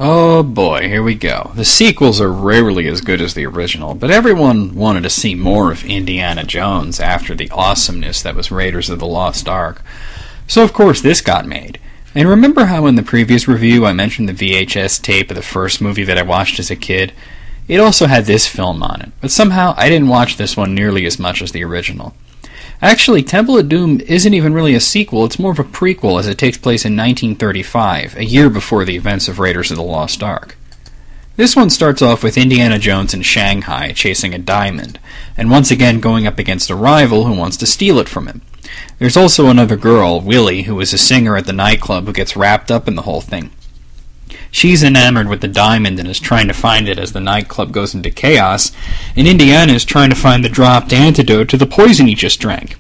Oh boy, here we go. The sequels are rarely as good as the original, but everyone wanted to see more of Indiana Jones after the awesomeness that was Raiders of the Lost Ark. So of course this got made. And remember how in the previous review I mentioned the VHS tape of the first movie that I watched as a kid? It also had this film on it, but somehow I didn't watch this one nearly as much as the original. Actually, Temple of Doom isn't even really a sequel, it's more of a prequel as it takes place in 1935, a year before the events of Raiders of the Lost Ark. This one starts off with Indiana Jones in Shanghai chasing a diamond, and once again going up against a rival who wants to steal it from him. There's also another girl, Willie, who is a singer at the nightclub who gets wrapped up in the whole thing. She's enamored with the diamond and is trying to find it as the nightclub goes into chaos, and Indiana is trying to find the dropped antidote to the poison he just drank.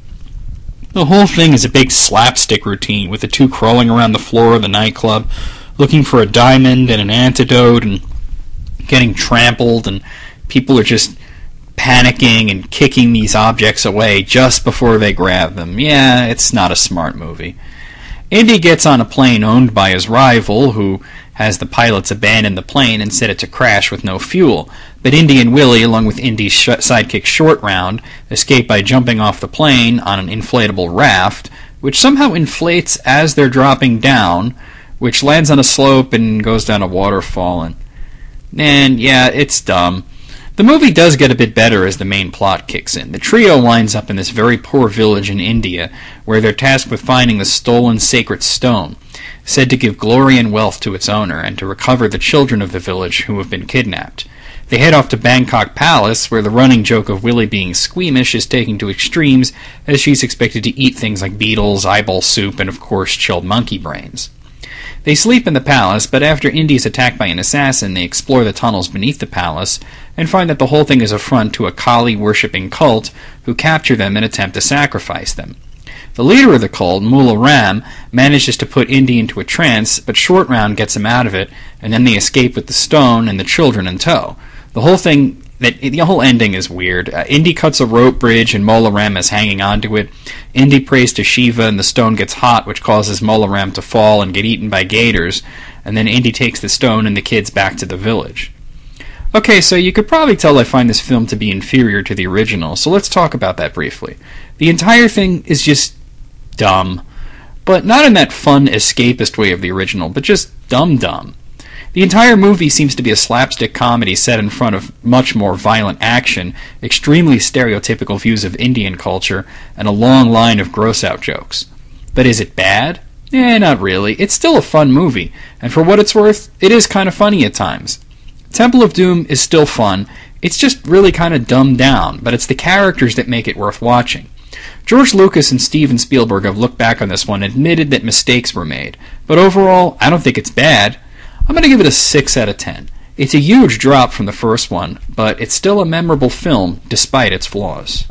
The whole thing is a big slapstick routine, with the two crawling around the floor of the nightclub, looking for a diamond and an antidote, and getting trampled, and people are just panicking and kicking these objects away just before they grab them. Yeah, it's not a smart movie. Indy gets on a plane owned by his rival, who has the pilots abandon the plane and set it to crash with no fuel. But Indy and Willie, along with Indy's sidekick Short Round, escape by jumping off the plane on an inflatable raft, which somehow inflates as they're dropping down, which lands on a slope and goes down a waterfall. And yeah, it's dumb. The movie does get a bit better as the main plot kicks in. The trio winds up in this very poor village in India, where they're tasked with finding the stolen sacred stone, said to give glory and wealth to its owner, and to recover the children of the village who have been kidnapped. They head off to Bangkok Palace, where the running joke of Willie being squeamish is taken to extremes, as she's expected to eat things like beetles, eyeball soup, and of course chilled monkey brains. They sleep in the palace, but after Indy is attacked by an assassin, they explore the tunnels beneath the palace, and find that the whole thing is a front to a Kali-worshipping cult who capture them and attempt to sacrifice them. The leader of the cult, Mullah Ram, manages to put Indy into a trance, but Short Round gets him out of it, and then they escape with the stone and the children in tow. The whole ending is weird. Indy cuts a rope bridge and Mullah Ram is hanging onto it. Indy prays to Shiva and the stone gets hot, which causes Mullah Ram to fall and get eaten by gators, and then Indy takes the stone and the kids back to the village. Okay, so you could probably tell I find this film to be inferior to the original, so let's talk about that briefly. The entire thing is just dumb, but not in that fun escapist way of the original, but just dumb. The entire movie seems to be a slapstick comedy set in front of much more violent action, extremely stereotypical views of Indian culture, and a long line of gross-out jokes. But is it bad? Not really. It's still a fun movie, and for what it's worth, it is kind of funny at times. Temple of Doom is still fun, it's just really kind of dumbed down, but it's the characters that make it worth watching. George Lucas and Steven Spielberg have looked back on this one and admitted that mistakes were made, but overall, I don't think it's bad. I'm going to give it a 6 out of 10. It's a huge drop from the first one, but it's still a memorable film despite its flaws.